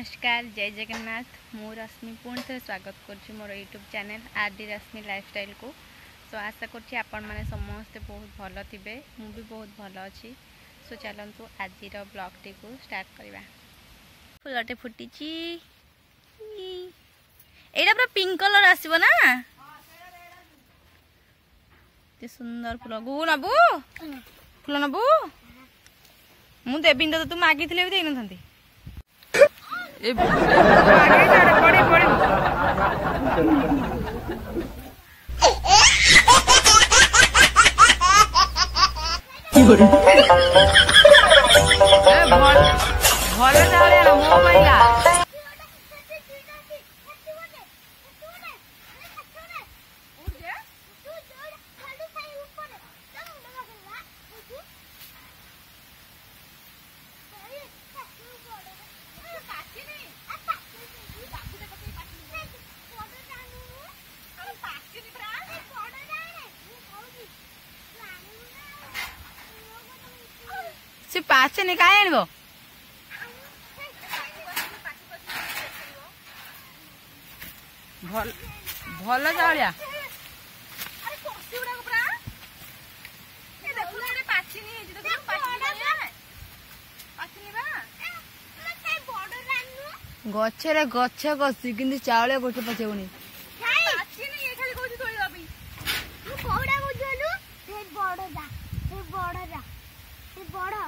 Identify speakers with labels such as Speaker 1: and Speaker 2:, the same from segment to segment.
Speaker 1: नमस्कार जय जगन्नाथ मु रश्मि पुणी थे स्वागत करुँच मोर यूट्यूब चैनल आरडी रश्मि लाइफस्टाइल को। सो आशा करुँच आपण मैंने समस्ते बहुत भल थे मु भी बहुत भल अच्छी। सो चलतु आज ब्लॉग टी को स्टार्ट करवा। फुलटे फुटी एटा पूरा पिंक कलर आसब ना सुंदर फुल गु नबू फुल नबू मु देवी तो तू मागी भी दे न पड़े पड़े भल चावल मो पाइला से पाचे ने काय आनिबो भल भल चावलिया अरे कोसी उडा पुरा ए देखु ने पाचिनी हे जे देखु पाचिनी बा मते बॉर्डर रानु गछे रे गछे गसी किंतु चावले गोटे पचेउनी पाचिनी ए खाली कोजी तोଳି दबी तू कोडा बुझलु ए बॉर्डर जा ए बॉर्डर जा ए बॉर्डर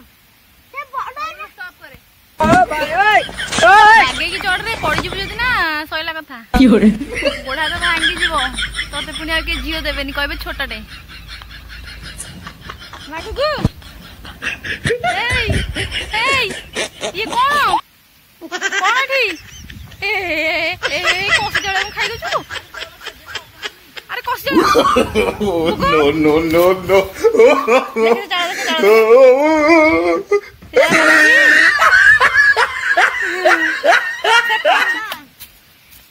Speaker 1: आगे की चढ़ रे पड़ी जीव जदि ना सैला कथा गोड़ा तो भांगी जीव तोते पुणी आ के झील देबेनी कहबे छोटाटे ये कौन कौन एठी ए कसी जळे मु खाइ दछु अरे कसी नो नो नो नो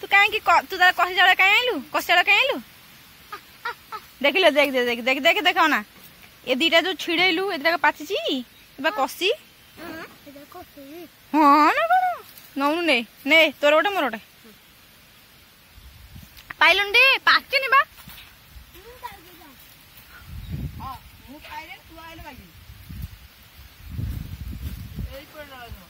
Speaker 1: तू कहीं तू तारा कसी जड़ा कहीं आइलु कसी जड़ा कहीं आइलु देख लो देख देख देख देख देखो ना ये दीटा जो छिड़ेलु ए दीटा पाचिची एबा कसी हां ना कोन नौनु ने ने तोर गोटे मोर गोटे पाइलुंडी पाचिनी बा मु पाइले तू आइले बागी एई कोन लागो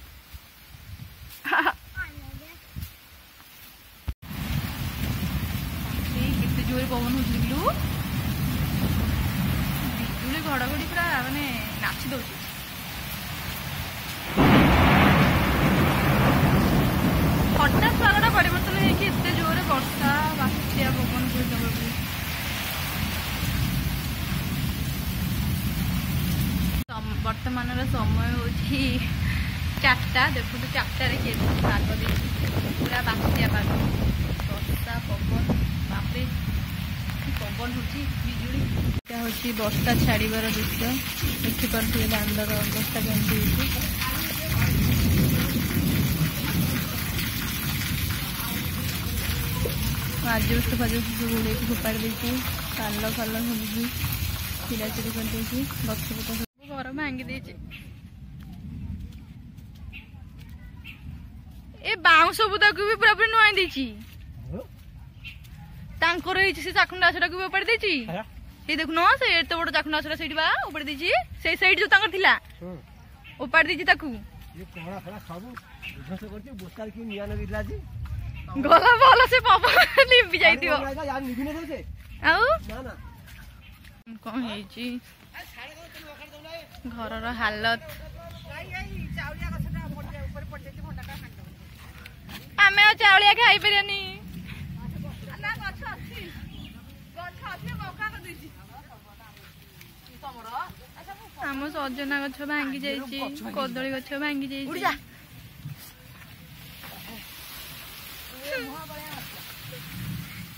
Speaker 1: जोर पवन हो बिजुली घड़घड़ी पूरा माने नाची दौर हठात पागटा परिवर्तन होते जोर वर्षा बात्या पवन वर्तमान समय हूँ 4टा देखो 4टारे किए पाग दे पूरा बात्या पाग वर्षा पवन बापे पवन होजुड़ी यहाँ हूँ वर्षा छाड़बार दृश्य देखिपे दांडर अवस्था केमती आजबस्ट फाजबस्ट सब उड़े फोपाड़ी देती पाल फाल सब चिराचिरी करदे गछपत सब घर भांगी दे ए बाउंस बुदा को भी पूरा पूरी नुआई देची तांकर ही से चाखुंडा आछड़ा को उपाड़ी देची ये देखु न से एते बड़ चाखुंडा आछड़ा सेठी बा उपाड़ी देची से साइड जो तांकर थिला उपाड़ी देची ताकू ये कोहड़ा खड़ा सब बुझस करती बोतल की निया न गिरला जी गला बोला से पापा लिपि जाइतियो यार निभिने देसे आउ ना ना कोन हे जी घर रो हालत चावलिया गछटा ऊपर पड़ जाई भंडाटा खांडो आमे चावलिया खाई परियानी आम सजना गछ भांगी जाइए कदली गछ भांगी जाइए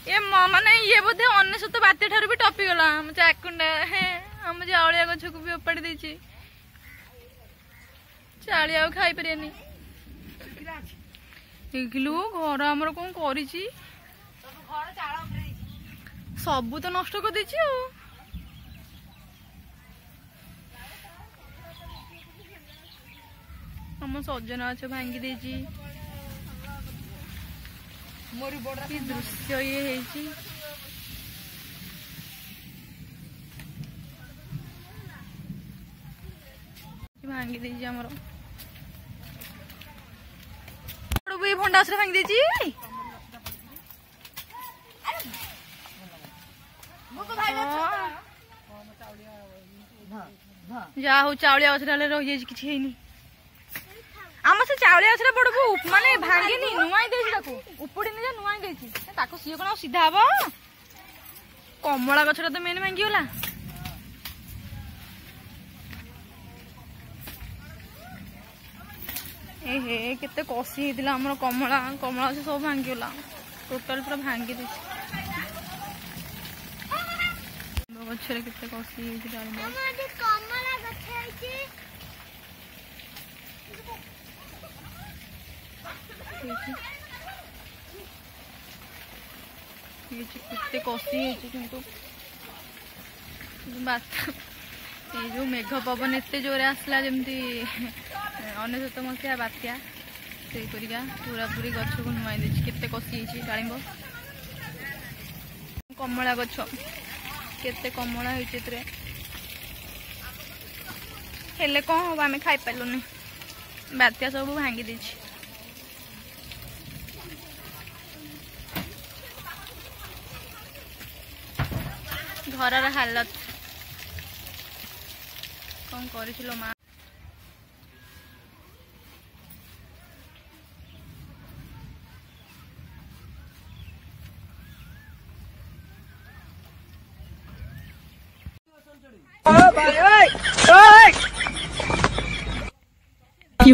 Speaker 1: ये माने ये बोधे अनेशत बात्या ठारू भी टपी गला आम चाकुंडा आम चावलिया गछ को भी उपाड़ी देछि चालिया खाई परियानी देखलु घर आमर कौन करिछि सब तो नष्ट कर देछि आम सजना गछ भांगी देछि कि दृश्य ये है भांगी देजी आमर भंडासुर भांगी देजी जा हूँ चाउलिया गछरा रही किसी आम से चाउलिया गछरा पड़बू माने भांगिनी नुआई देछि उपड़िनी जे नुआई देछि ताको सिए कोन सीधा हबो कमला गछरा तो मेन भांगी होला ए हे केते कसी हेतिला हमर कमला कमला से सब भांगी होला टोटल पूरा भांगी देछि गछरे केते कसी हेतिला हमर कमला गछ आइछि केते कसी हेछि किंतु ये जो मेघ पवन एते जोरे आसला जमती 19 मसीहा बात्या से परिका पूरा पूरी गछ को नुआई देछि केते कसी हेछि डाळिंब कमला गछ केते कमला हेछि तरे हेले कोन हो आमे खाइ पालुनी बात्या सब भांगी देछि घर हालत कौन कर माँ की